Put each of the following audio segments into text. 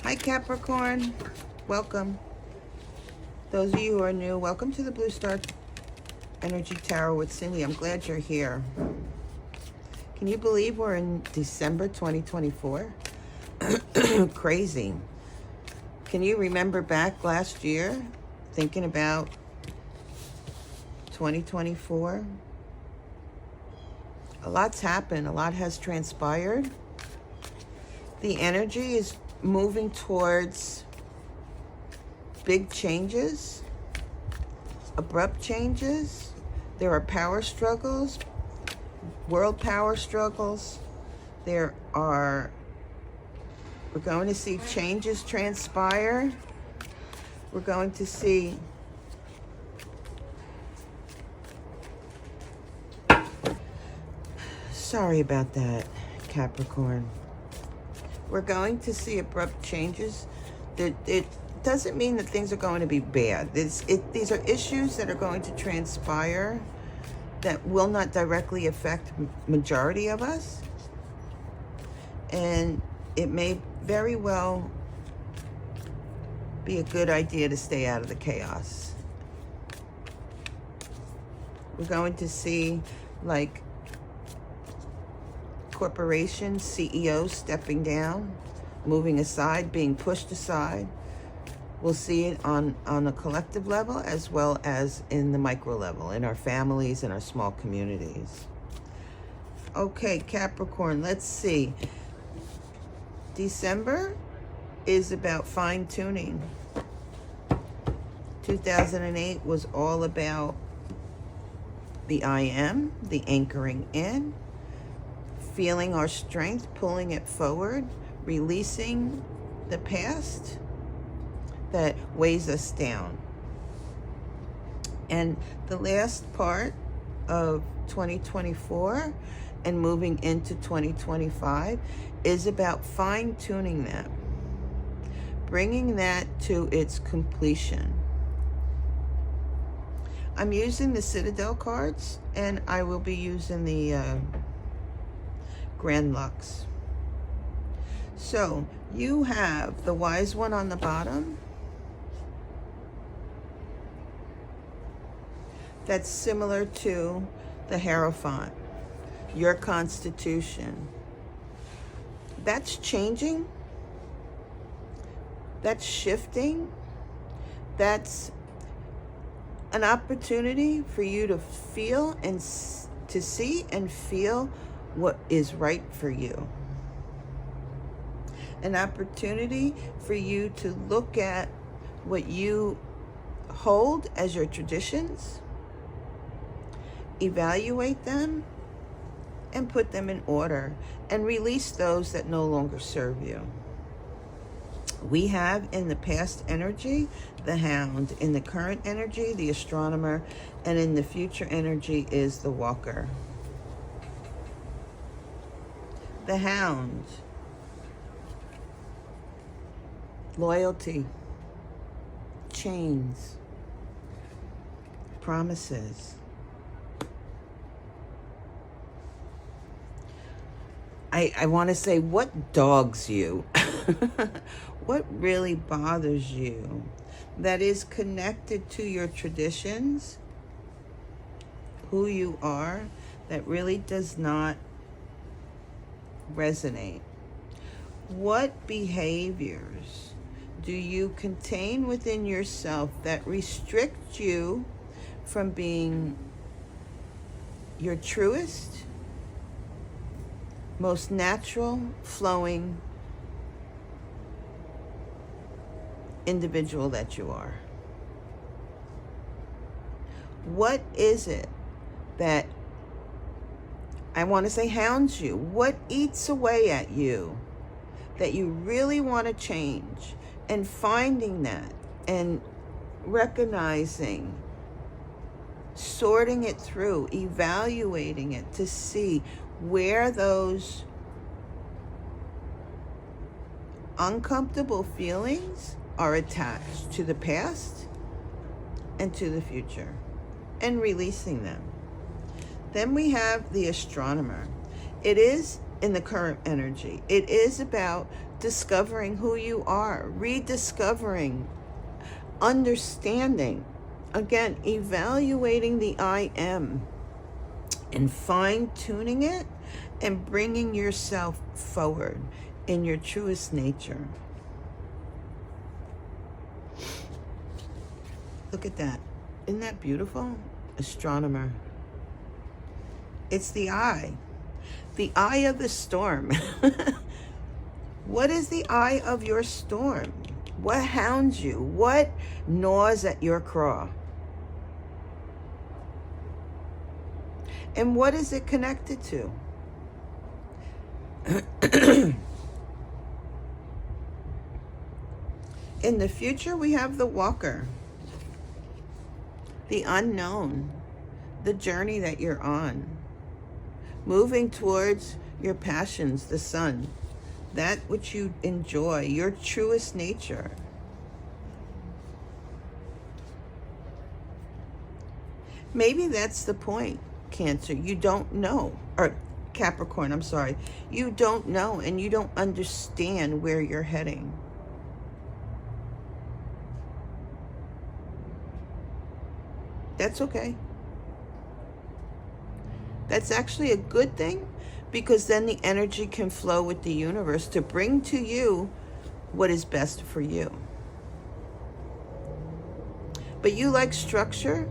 Hi Capricorn, welcome. Those of you who are new, welcome to the Blue Star Energy Tarot with Cindy. I'm glad you're here. Can you believe we're in December 2024? Crazy. Can you remember back last year thinking about 2024? A lot's happened, a lot has transpired. The energy is moving towards big changes, abrupt changes. There are power struggles, world power struggles. We're going to see changes transpire. We're going to see sorry about that, Capricorn. We're going to see abrupt changes. It doesn't mean that things are going to be bad. These are issues that are going to transpire that will not directly affect majority of us. And it may very well be a good idea to stay out of the chaos. We're going to see, like, corporations, CEOs stepping down, moving aside, being pushed aside. We'll see it on a collective level as well as in the micro level, in our families and our small communities. Okay, Capricorn, let's see. December is about fine-tuning. 2008 was all about the I am, the anchoring in, feeling our strength, pulling it forward, releasing the past that weighs us down. And the last part of 2024 and moving into 2025 is about fine-tuning that, bringing that to its completion. I'm using the Citadel cards, and I will be using the Grand Lux. So you have the Wise One on the bottom. That's similar to the Hierophant, your constitution. That's changing. That's shifting. That's an opportunity for you to feel and to see and feel what is right for you. An opportunity for you to look at what you hold as your traditions, evaluate them, and put them in order, and release those that no longer serve you. We have in the past energy the Hound, in the current energy the Astronomer, and in the future energy is the Walker. The Hound, loyalty, chains, promises. I want to say, what dogs you? What really bothers you that is connected to your traditions, who you are, that really does not resonate? What behaviors do you contain within yourself that restrict you from being your truest, most natural, flowing individual that you are? What is it that, I want to say, hounds you? What eats away at you that you really want to change? And finding that and recognizing, sorting it through, evaluating it to see where those uncomfortable feelings are attached to the past and to the future, and releasing them. Then we have the Astronomer. It is in the current energy. It is about discovering who you are, rediscovering, understanding. Again, evaluating the I am and fine-tuning it and bringing yourself forward in your truest nature. Look at that. Isn't that beautiful? Astronomer. It's the eye of the storm. What is the eye of your storm? What hounds you? What gnaws at your craw? And what is it connected to? In the future, we have the walker, the unknown, the journey that you're on, moving towards your passions, the sun, that which you enjoy, your truest nature. Maybe that's the point, Cancer. You don't know, or Capricorn, I'm sorry. You don't know and you don't understand where you're heading. That's okay. That's actually a good thing, because then the energy can flow with the universe to bring to you what is best for you. But you like structure.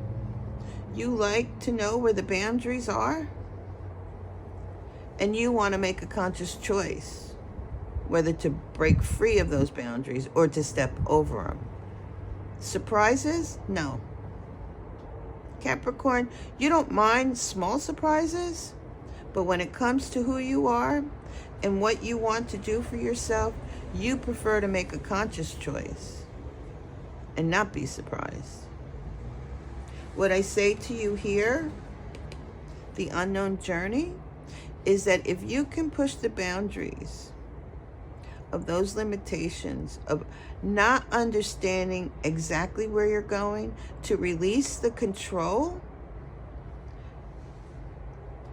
You like to know where the boundaries are. And you want to make a conscious choice whether to break free of those boundaries or to step over them. Surprises? No. Capricorn, you don't mind small surprises, but when it comes to who you are and what you want to do for yourself, you prefer to make a conscious choice and not be surprised. What I say to you here, the unknown journey, is that if you can push the boundaries of those limitations of not understanding exactly where you're going, to release the control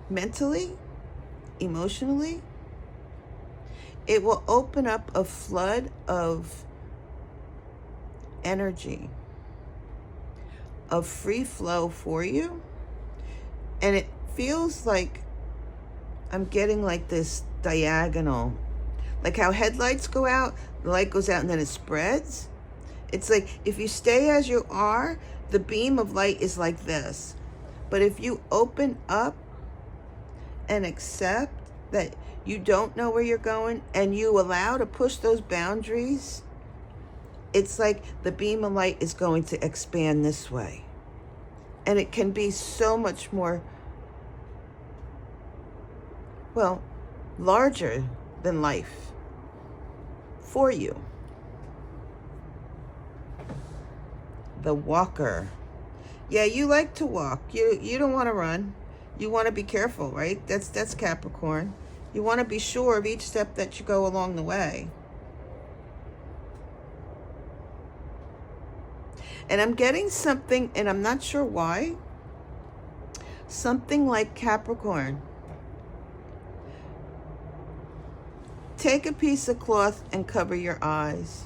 mentally, emotionally, it will open up a flood of energy, of free flow for you. And it feels like I'm getting like this diagonal, like how headlights go out, the light goes out and then it spreads. It's like if you stay as you are, the beam of light is like this. But if you open up and accept that you don't know where you're going and you allow to push those boundaries, it's like the beam of light is going to expand this way. And it can be so much more, well, larger than life for you. The walker. Yeah, you like to walk. You don't want to run. You want to be careful, right? That's Capricorn. You want to be sure of each step that you go along the way. And I'm getting something, and I'm not sure why, something like Capricorn. Take a piece of cloth and cover your eyes.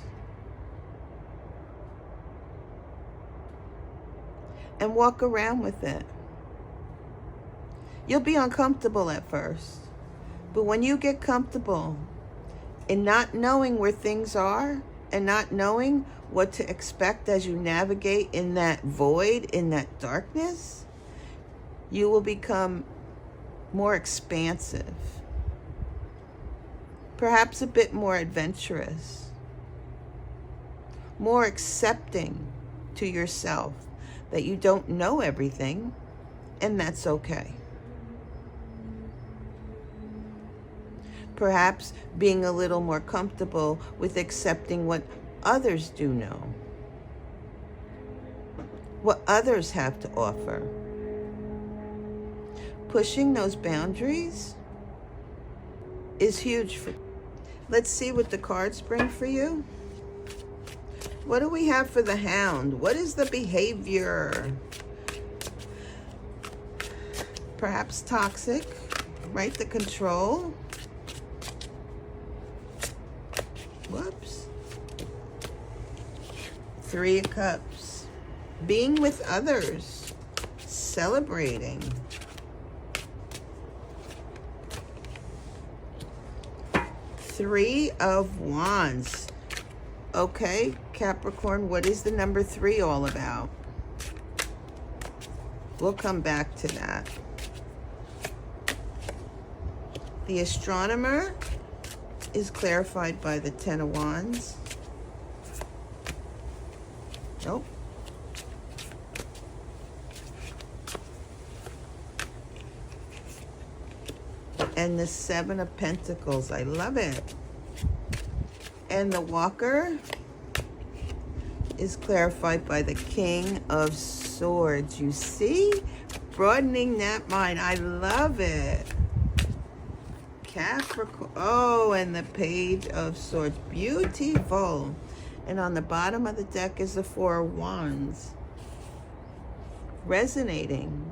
And walk around with it. You'll be uncomfortable at first. But when you get comfortable in not knowing where things are and not knowing what to expect as you navigate in that void, in that darkness, you will become more expansive. Perhaps a bit more adventurous. More accepting to yourself that you don't know everything, and that's okay. Perhaps being a little more comfortable with accepting what others do know, what others have to offer. Pushing those boundaries is huge for. Let's see what the cards bring for you. What do we have for the Hound? What is the behavior? Perhaps toxic, right? The control. Three of Cups. Being with others. Celebrating. Three of Wands. Okay, Capricorn, what is the number 3 all about? We'll come back to that. The Astronomer is clarified by the 10 of Wands. Nope. And the 7 of Pentacles. I love it. And the Walker is clarified by the King of Swords. You see? Broadening that mind. I love it. Capricorn. Oh, and the Page of Swords. Beautiful. And on the bottom of the deck is the 4 of Wands. Resonating.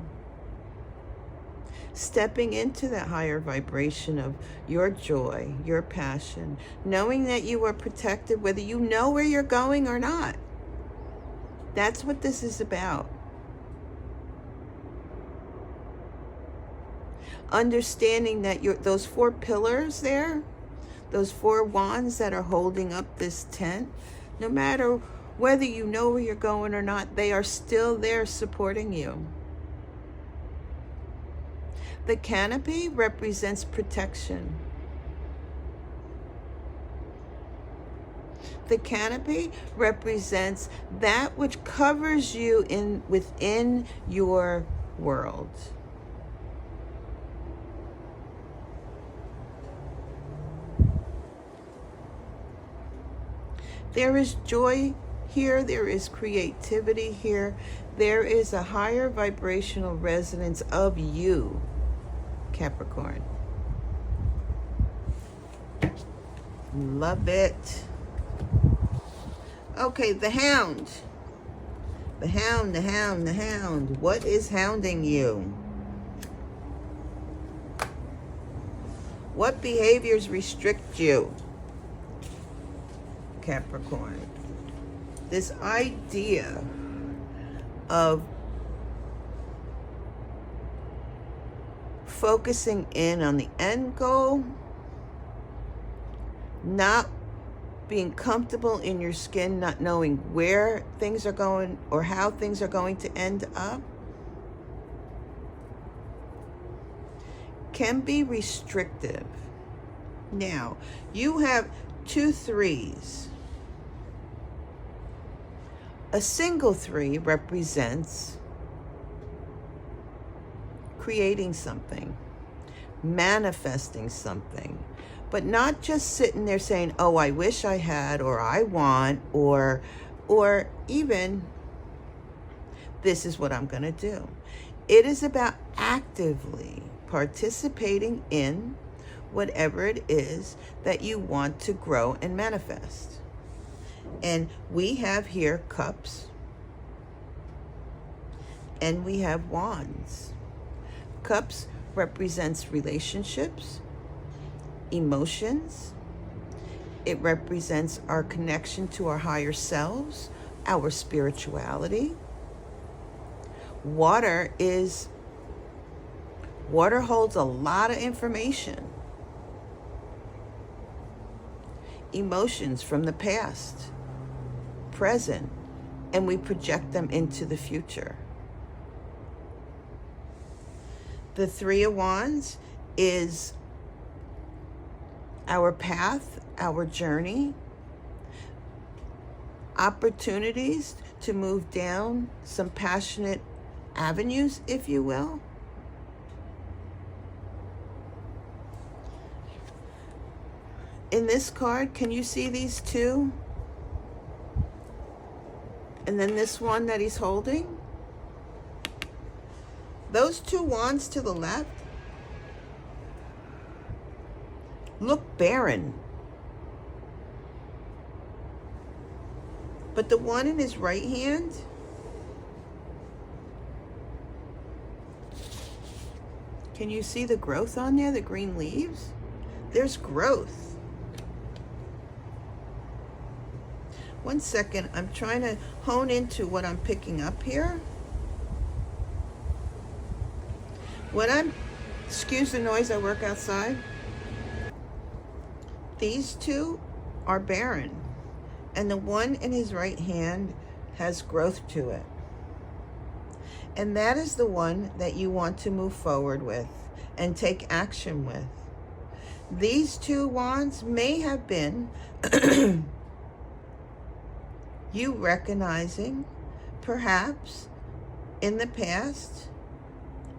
Stepping into that higher vibration of your joy, your passion, knowing that you are protected whether you know where you're going or not. That's what this is about. Understanding that those 4 pillars there, those 4 wands that are holding up this tent, no matter whether you know where you're going or not, they are still there supporting you. The canopy represents protection. The canopy represents that which covers you within your world. There is joy here. There is creativity here. There is a higher vibrational resonance of you, Capricorn. Love it. Okay, the Hound. The Hound, the Hound, the Hound. What is hounding you? What behaviors restrict you, Capricorn? This idea of focusing in on the end goal, not being comfortable in your skin, not knowing where things are going or how things are going to end up, can be restrictive. Now, you have 2 3s. A single 3 represents creating something, manifesting something, but not just sitting there saying, oh, I wish I had, or I want, or even this is what I'm going to do. It is about actively participating in whatever it is that you want to grow and manifest. And we have here cups, and we have wands. Cups represents relationships, emotions. It represents our connection to our higher selves, our spirituality. Water holds a lot of information. Emotions from the past, present, and we project them into the future. The 3 of Wands is our path, our journey, opportunities to move down some passionate avenues, if you will. In this card, can you see these 2? And then this one that he's holding? Those 2 wands to the left look barren. But the one in his right hand, can you see the growth on there, the green leaves? There's growth. One second, I'm trying to hone into what I'm picking up here. Excuse the noise, I work outside. These two are barren, and the one in his right hand has growth to it. And that is the one that you want to move forward with and take action with. These two wands may have been you recognizing, perhaps, in the past,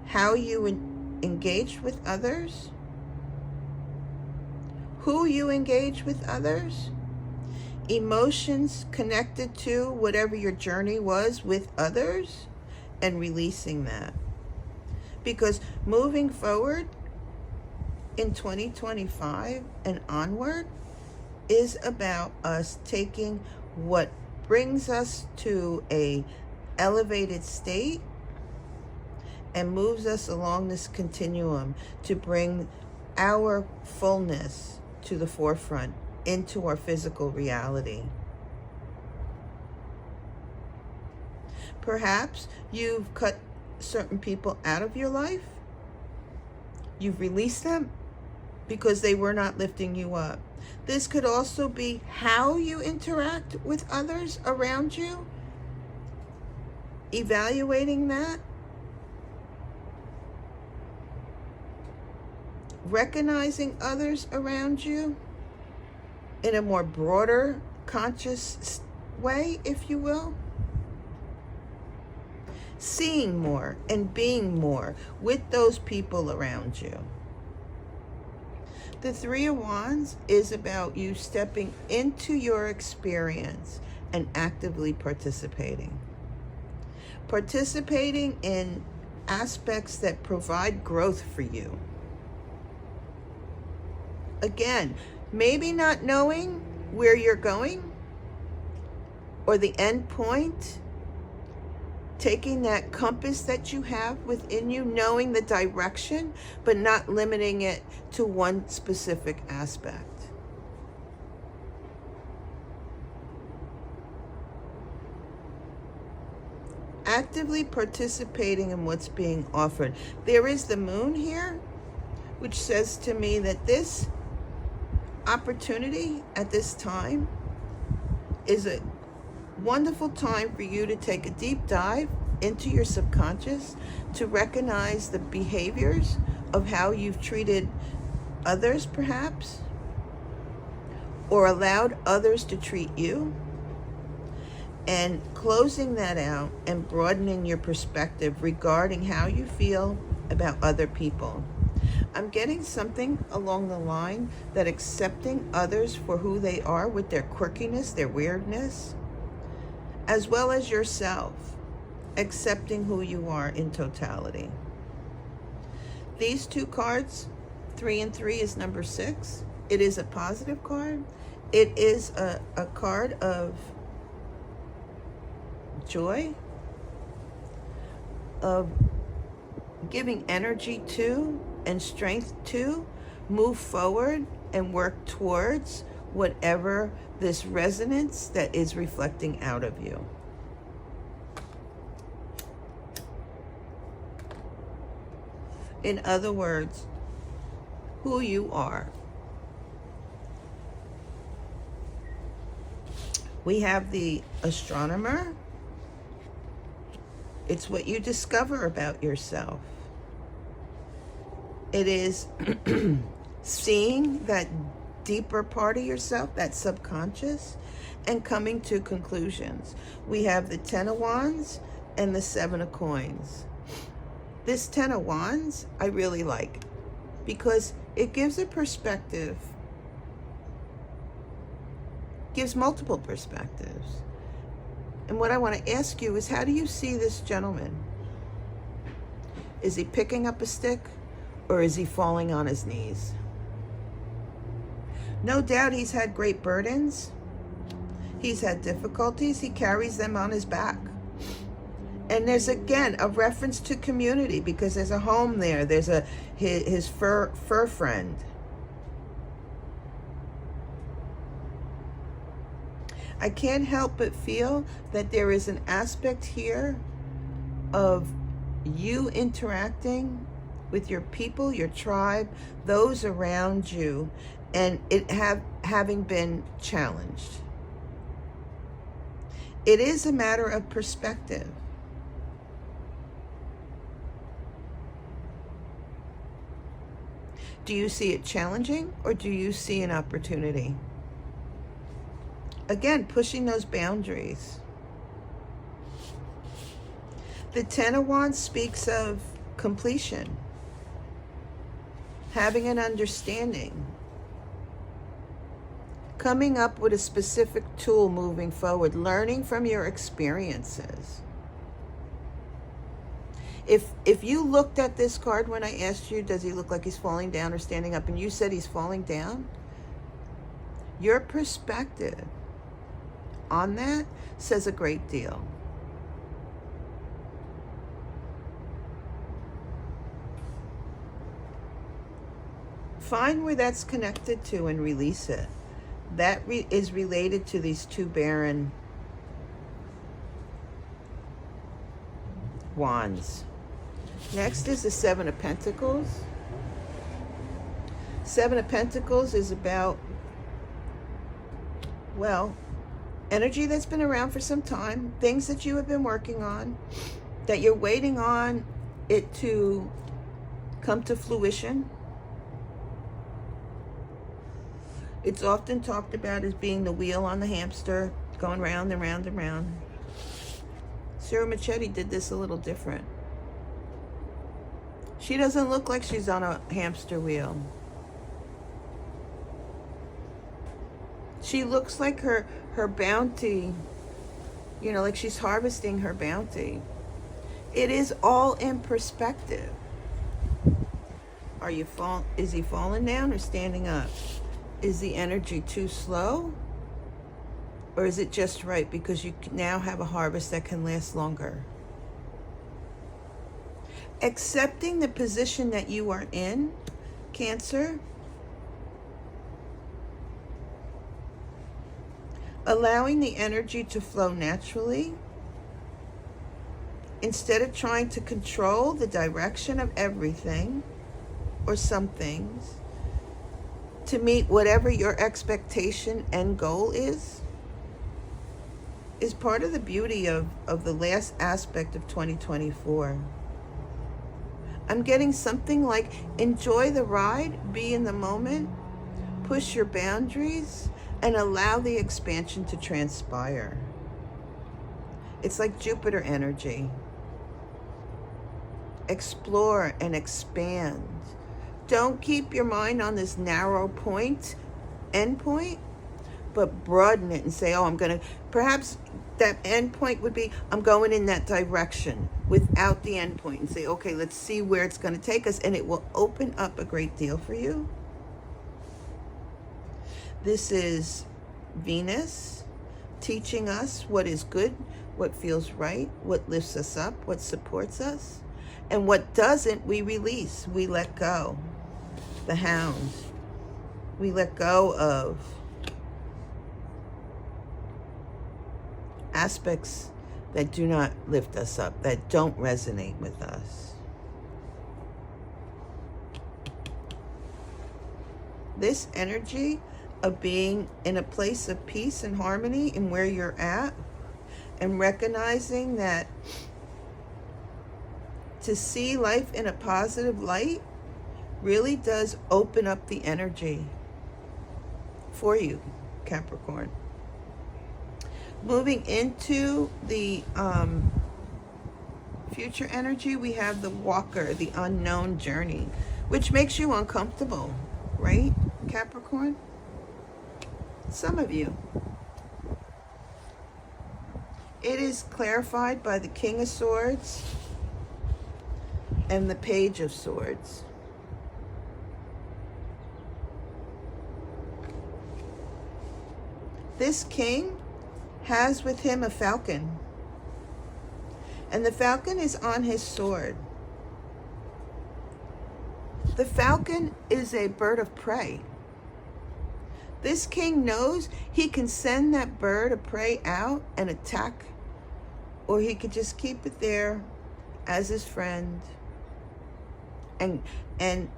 how you engaged with others, who you engage with others, emotions connected to whatever your journey was with others, and releasing that. Because moving forward in 2025 and onward is about us taking what brings us to a elevated state and moves us along this continuum to bring our fullness to the forefront into our physical reality. Perhaps you've cut certain people out of your life. You've released them because they were not lifting you up. This could also be how you interact with others around you. Evaluating that. Recognizing others around you in a more broader, conscious way, if you will. Seeing more and being more with those people around you. The Three of Wands is about you stepping into your experience and actively participating. Participating in aspects that provide growth for you. Again, maybe not knowing where you're going or the end point, taking that compass that you have within you, knowing the direction, but not limiting it to one specific aspect. Actively participating in what's being offered. There is the moon here, which says to me that this opportunity at this time is a wonderful time for you to take a deep dive into your subconscious to recognize the behaviors of how you've treated others, perhaps, or allowed others to treat you, and closing that out and broadening your perspective regarding how you feel about other people. I'm getting something along the line that accepting others for who they are with their quirkiness, their weirdness, as well as yourself, accepting who you are in totality. These two cards, 3 and 3 is number 6. It is a positive card. It is a card of joy, of giving energy to and strength to move forward and work towards whatever this resonance that is reflecting out of you. In other words, who you are. We have the astronomer. It's what you discover about yourself. It is seeing that deeper part of yourself, that subconscious, and coming to conclusions. We have the 10 of Wands and the 7 of Coins. This 10 of Wands I really like because it gives a perspective, gives multiple perspectives. And what I want to ask you is, how do you see this gentleman? Is he picking up a stick or is he falling on his knees? No doubt he's had great burdens. He's had difficulties. He carries them on his back. And there's, again, a reference to community because there's a home there. There's his fur friend. I can't help but feel that there is an aspect here of you interacting with your people, your tribe, those around you, and it having been challenged. It is a matter of perspective. Do you see it challenging, or do you see an opportunity? Again, pushing those boundaries. The Ten of Wands speaks of completion, having an understanding, coming up with a specific tool moving forward, learning from your experiences. If you looked at this card when I asked you, does he look like he's falling down or standing up, and you said he's falling down, your perspective on that says a great deal. Find where that's connected to and release it. That is related to these two barren wands. Next is the Seven of Pentacles. Seven of Pentacles is about, well, energy that's been around for some time, things that you have been working on, that you're waiting on it to come to fruition. It's often talked about as being the wheel on the hamster, going round and round and round. Sarah Machete did this a little different. She doesn't look like she's on a hamster wheel. She looks like her bounty, you know, like she's harvesting her bounty. It is all in perspective. Is he falling down or standing up? Is the energy too slow? Or is it just right because you now have a harvest that can last longer? Accepting the position that you are in, Cancer. Allowing the energy to flow naturally. Instead of trying to control the direction of everything or some things to meet whatever your expectation and goal is part of the beauty of the last aspect of 2024. I'm getting something like enjoy the ride, be in the moment, push your boundaries, and allow the expansion to transpire. It's like Jupiter energy. Explore and expand. Don't keep your mind on this narrow end point, but broaden it and say, oh, perhaps that end point would be, I'm going in that direction without the end point, and say, okay, let's see where it's going to take us, and it will open up a great deal for you. This is Venus teaching us what is good, what feels right, what lifts us up, what supports us, and what doesn't, we release, we let go. The Hound. We let go of aspects that do not lift us up, that don't resonate with us. This energy of being in a place of peace and harmony in where you're at, and recognizing that to see life in a positive light really does open up the energy for you, Capricorn. Moving into the future energy, we have the Walker, the unknown journey, which makes you uncomfortable, right, Capricorn? Some of you. It is clarified by the King of Swords and the Page of Swords. This king has with him a falcon, and the falcon is on his sword. The falcon is a bird of prey. This king knows he can send that bird of prey out and attack, or he could just keep it there as his friend and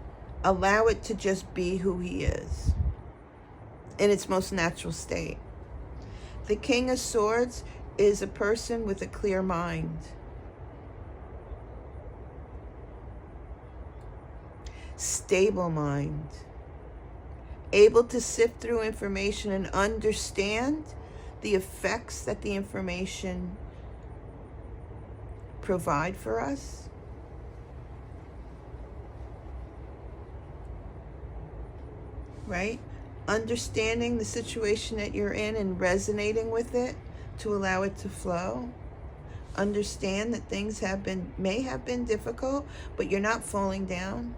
allow it to just be who he is in its most natural state. The King of Swords is a person with a clear mind. Stable mind. Able to sift through information and understand the effects that the information provide for us. Right? Understanding the situation that you're in and resonating with it to allow it to flow. Understand that things may have been difficult, but you're not falling down.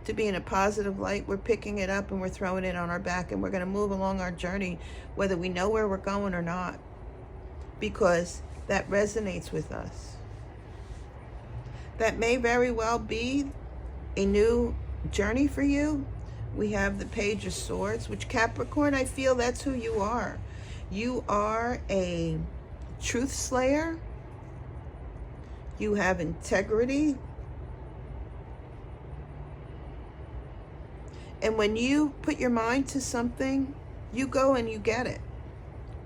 To be in a positive light, we're picking it up and we're throwing it on our back, and we're going to move along our journey whether we know where we're going or not, because that resonates with us. That may very well be a new journey for you. We have the Page of Swords, which, Capricorn, I feel that's who you are. You are a truth slayer. You have integrity. And when you put your mind to something, you go and you get it.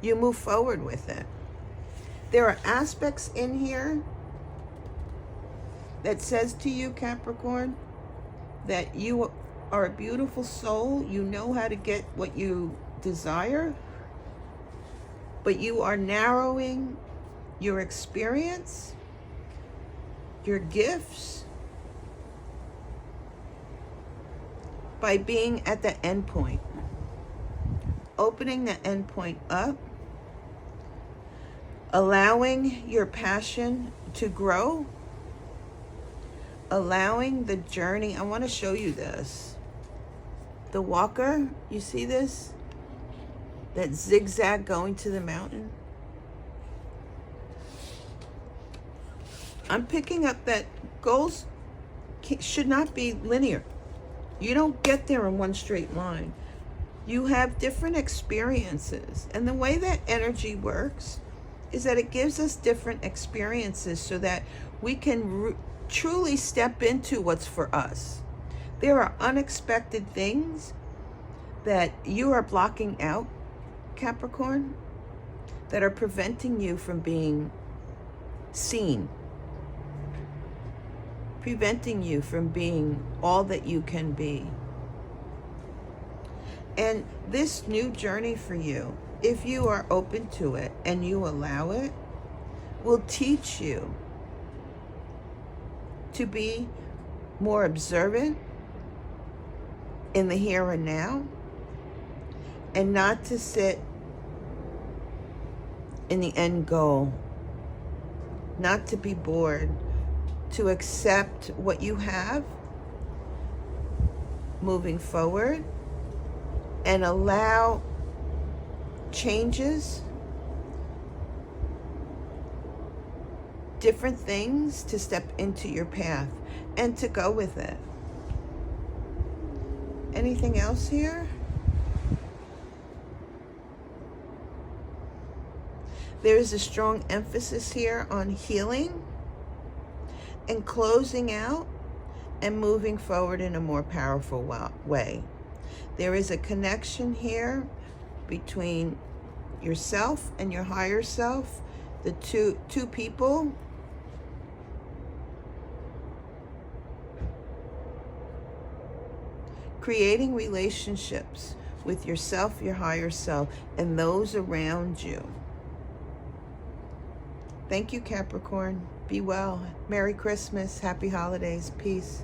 You move forward with it. There are aspects in here that says to you, Capricorn, that you are a beautiful soul. You know how to get what you desire, but you are narrowing your experience, your gifts, by being at the end point, opening the end point up, allowing your passion to grow, allowing the journey. I want to show you this. The walker, you see this? That zigzag going to the mountain. I'm picking up that goals should not be linear. You don't get there in one straight line. You have different experiences. And the way that energy works is that it gives us different experiences so that we can truly step into what's for us. There are unexpected things that you are blocking out, Capricorn, that are preventing you from being seen, preventing you from being all that you can be. And this new journey for you, if you are open to it and you allow it, will teach you to be more observant in the here and now, and not to sit in the end goal, not to be bored, to accept what you have moving forward and allow changes, different things to step into your path and to go with it. Anything else here? There is a strong emphasis here on healing and closing out and moving forward in a more powerful way. There is a connection here between yourself and your higher self, the two people. Creating relationships with yourself, your higher self, and those around you. Thank you, Capricorn. Be well. Merry Christmas. Happy holidays. Peace.